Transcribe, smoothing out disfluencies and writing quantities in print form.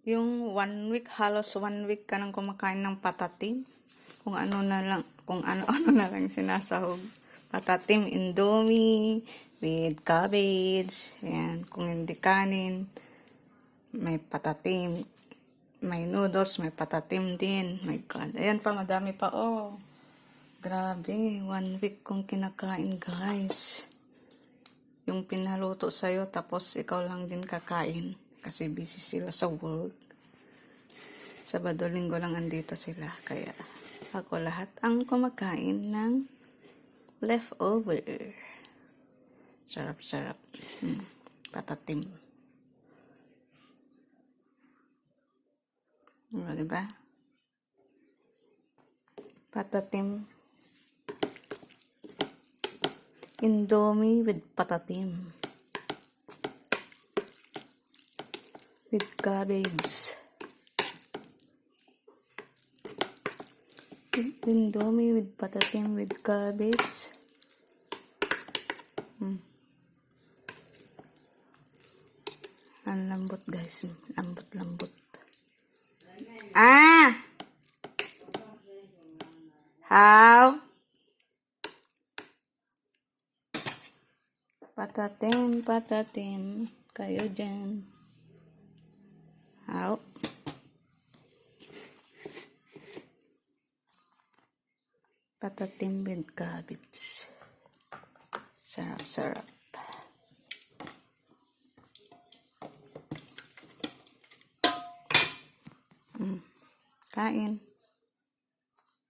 Yung 1 week, halos 1 week ka nang kumakain ng patatim. Kung ano na lang sinasahog. Patatim, indomie, with cabbage. Ayan, kung hindi kanin, may patatim. May noodles, may patatim din. My God. Ayan pa, madami pa. Oh, grabe. 1 week kong kinakain, guys. Yung pinaluto sa'yo, tapos ikaw lang din kakain. Kasi busy sila sa work. Sabado, linggo lang andito sila. Kaya ako lahat ang kumakain ng leftover. Sarap-sarap. Patatim. Diba? Patatim. Indomie with patatim. With cabbage. Indomie with patatim with cabbage. Ang lambot, guys. Lambot. How? Patatim. Kayo dyan. How? Patatim with cabbage. Sarap. Kain.